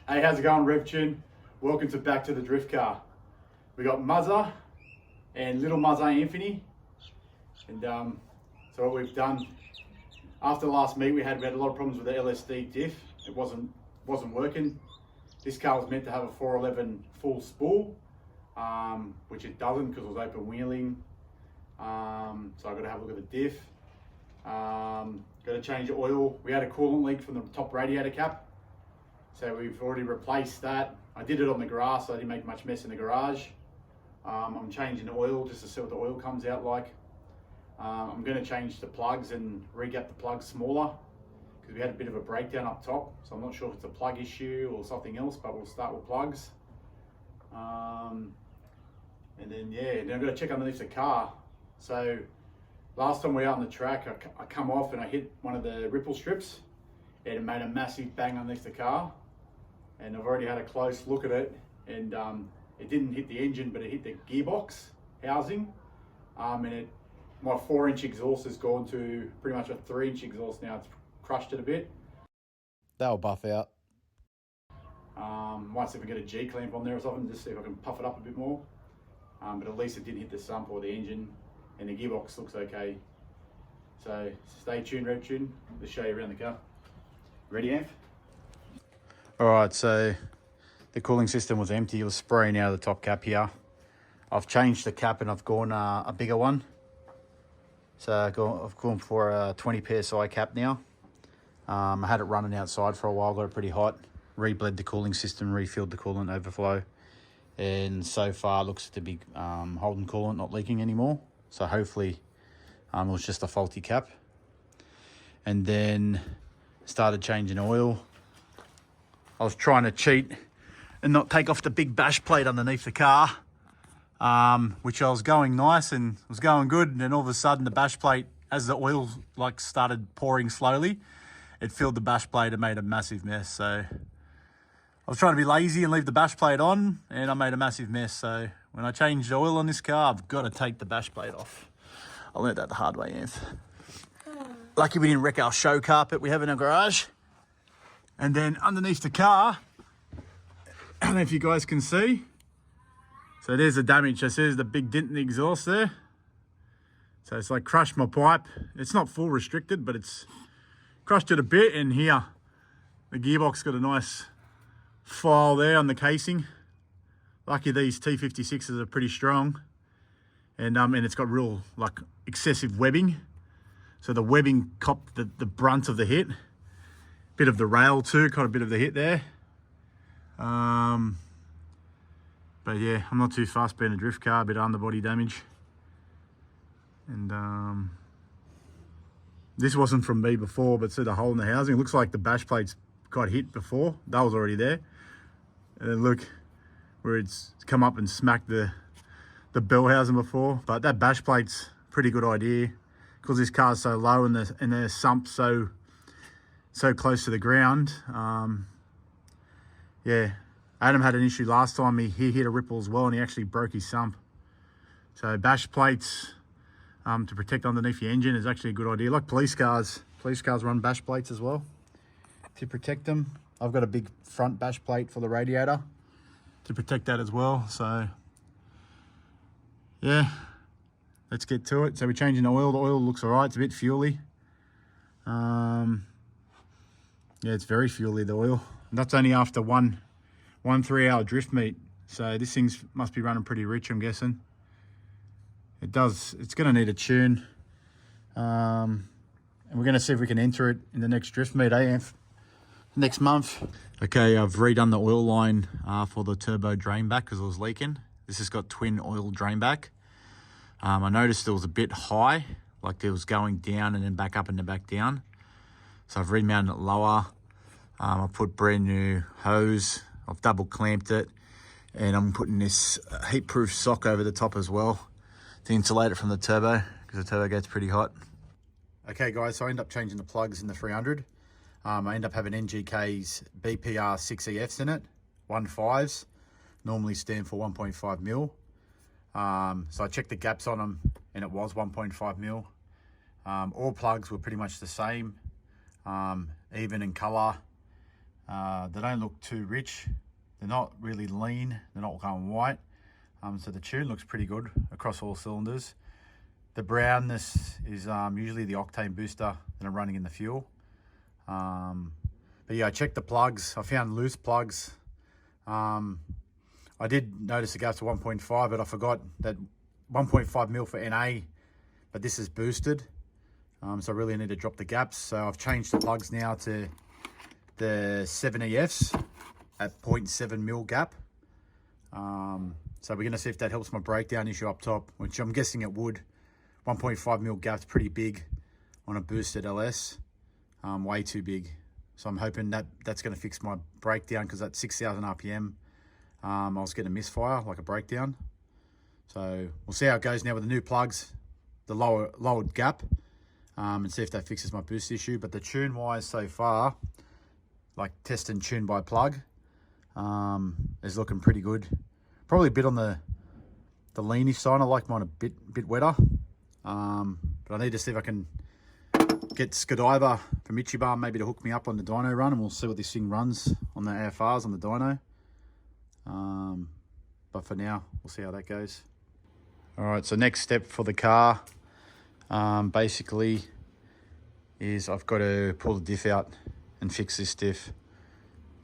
Hey, how's it going, RevTune? Welcome to Back to the Drift Car. We got Muzza and little Muzza Anthony. And so what we've done, after the last meet we had a lot of problems with the LSD diff. It wasn't working. This car was meant to have a 411 full spool, which it doesn't because it was open wheeling. So I've got to have a look at the diff. Got to change the oil. We had a coolant leak from the top radiator cap. So we've already replaced that. I did it on the grass, so I didn't make much mess in the garage. I'm changing the oil just to see what the oil comes out like. I'm going to change the plugs and re-gap the plugs smaller because we had a bit of a breakdown up top. So I'm not sure if it's a plug issue or something else, but we'll start with plugs. And then I've got to check underneath the car. So last time we were out on the track, I come off and I hit one of the ripple strips and it made a massive bang underneath the car. And I've already had a close look at it, and it didn't hit the engine, but it hit the gearbox housing. And my 4-inch exhaust has gone to pretty much a 3-inch exhaust now. It's crushed it a bit. That'll buff out. Might see if I get a G clamp on there or something, just see if I can puff it up a bit more. But at least it didn't hit the sump or the engine, and the gearbox looks okay. So stay tuned, RevTune. Let's show you around the car. Ready, Anth? All right, so the cooling system was empty. It was spraying out of the top cap here. I've changed the cap and I've gone a bigger one. So I've gone for a 20 PSI cap now. I had it running outside for a while, got it pretty hot. Rebled the cooling system, refilled the coolant overflow. And so far it looks to be holding coolant, not leaking anymore. So hopefully it was just a faulty cap. And then started changing oil. I was trying to cheat and not take off the big bash plate underneath the car, which I was going nice and was going good. And then all of a sudden the bash plate, as the oil started pouring slowly, it filled the bash plate and made a massive mess. So I was trying to be lazy and leave the bash plate on, and I made a massive mess. So when I changed the oil on this car, I've got to take the bash plate off. I learned that the hard way, Anth. Lucky we didn't wreck our show carpet we have in our garage. And then underneath the car, I don't know if you guys can see. So there's the damage. So there's the big dent in the exhaust there. So it's like crushed my pipe. It's not full restricted, but it's crushed it a bit. And here, the gearbox got a nice file there on the casing. Lucky these T56s are pretty strong. And it's got real excessive webbing. So the webbing copped the brunt of the hit. Bit of the rail too, caught a bit of the hit there. But yeah, I'm not too fast being a drift car, a bit of underbody damage. And this wasn't from me before, but see the hole in the housing. It looks like the bash plates got hit before. That was already there. And then look where it's come up and smacked the bell housing before. But that bash plate's a pretty good idea because this car's so low and the sump so close to the ground. Yeah, Adam had an issue last time. He hit a ripple as well and he actually broke his sump. So bash plates to protect underneath your engine is actually a good idea. Like police cars run bash plates as well to protect them. I've got a big front bash plate for the radiator to protect that as well. So yeah, let's get to it. So we're changing the oil. The oil looks all right. It's a bit fuely. Yeah, it's very fuely, the oil. And that's only after one 3-hour drift meet. So this thing must be running pretty rich, I'm guessing. It does. It's going to need a tune. And we're going to see if we can enter it in the next drift meet, next month. Okay, I've redone the oil line for the turbo drain back because it was leaking. This has got twin oil drain back. I noticed it was a bit high, like it was going down and then back up and then back down. So I've remounted it lower. I put brand new hose. I've double clamped it, and I'm putting this heat-proof sock over the top as well to insulate it from the turbo because the turbo gets pretty hot. Okay guys, so I end up changing the plugs in the 300. I end up having NGK's BPR 6EFs in it, 1.5s, normally stand for 1.5 mil. So I checked the gaps on them and it was 1.5 mil. All plugs were pretty much the same, even in color. They don't look too rich. They're not really lean. They're not going white. So the tune looks pretty good across all cylinders. The brownness is usually the octane booster that I'm running in the fuel. But yeah, I checked the plugs. I found loose plugs. I did notice it goes to 1.5, but I forgot that 1.5 mil for NA, but this is boosted. So I really need to drop the gaps. So I've changed the plugs now to the 7EFs at 0.7 mil gap. So we're going to see if that helps my breakdown issue up top, which I'm guessing it would. 1.5 mil gap's pretty big on a boosted LS, way too big. So I'm hoping that that's going to fix my breakdown, because at 6,000 RPM, I was getting a misfire, like a breakdown. So we'll see how it goes now with the new plugs, the lowered gap, and see if that fixes my boost issue. But the tune wise so far, like testing tune by plug, is looking pretty good. Probably a bit on the leanish side. I like mine a bit wetter. But I need to see if I can get Skodiva from Ichiban maybe to hook me up on the dyno run, and we'll see what this thing runs on the AFRs on the dyno. But for now, we'll see how that goes. All right, so next step for the car, basically, is I've got to pull the diff out and fix this diff.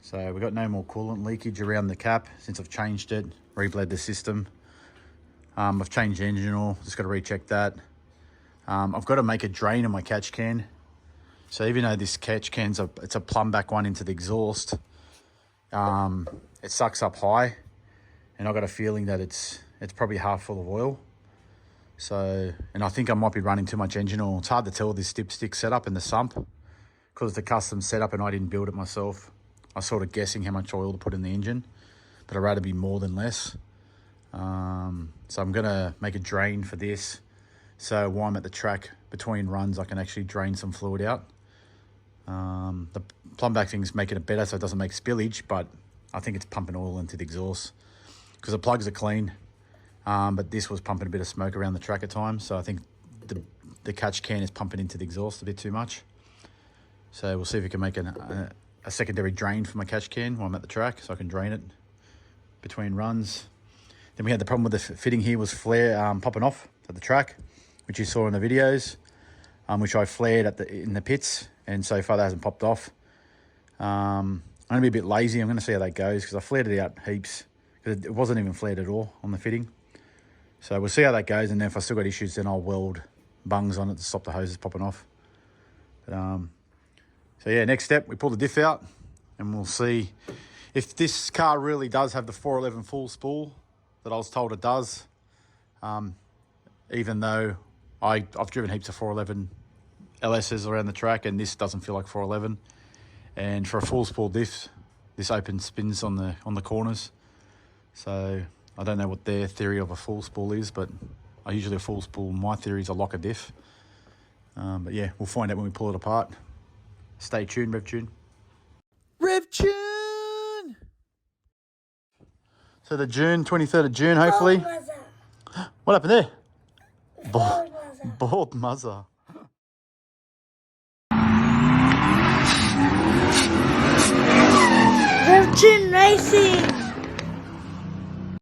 So we've got no more coolant leakage around the cap since I've changed it, rebled the system. I've changed the engine oil, just got to recheck that. I've got to make a drain on my catch can. So even though this catch can's it's a plumb back one into the exhaust, it sucks up high, and I've got a feeling that it's probably half full of oil. So, and I think I might be running too much engine oil. It's hard to tell with this dipstick setup and the sump, because it's a custom setup and I didn't build it myself. I was sort of guessing how much oil to put in the engine, but I'd rather be more than less. So I'm gonna make a drain for this, so while I'm at the track between runs, I can actually drain some fluid out. The plumb back thing's making it better so it doesn't make spillage, but I think it's pumping oil into the exhaust, because the plugs are clean. But this was pumping a bit of smoke around the track at times, so I think the catch can is pumping into the exhaust a bit too much. So we'll see if we can make a secondary drain for my catch can while I'm at the track, so I can drain it between runs. Then we had the problem with the fitting here was flare popping off at the track, which you saw in the videos, which I flared in the pits, and so far that hasn't popped off. I'm gonna be a bit lazy. I'm gonna see how that goes, because I flared it out heaps, because it wasn't even flared at all on the fitting. So we'll see how that goes, and then if I still got issues, then I'll weld bungs on it to stop the hoses popping off. But, so yeah, next step, we pull the diff out, and we'll see if this car really does have the 411 full spool that I was told it does. Even though I've driven heaps of 411 LSs around the track, and this doesn't feel like 411. And for a full spool diff, this open spins on the corners. So I don't know what their theory of a full spool is, but usually a full spool, my theory is a locker diff. But yeah, we'll find out when we pull it apart. Stay tuned, RevTune. RevTune! So the June, 23rd of June, hopefully. What happened there? Bald Muzza. RevTune Racing!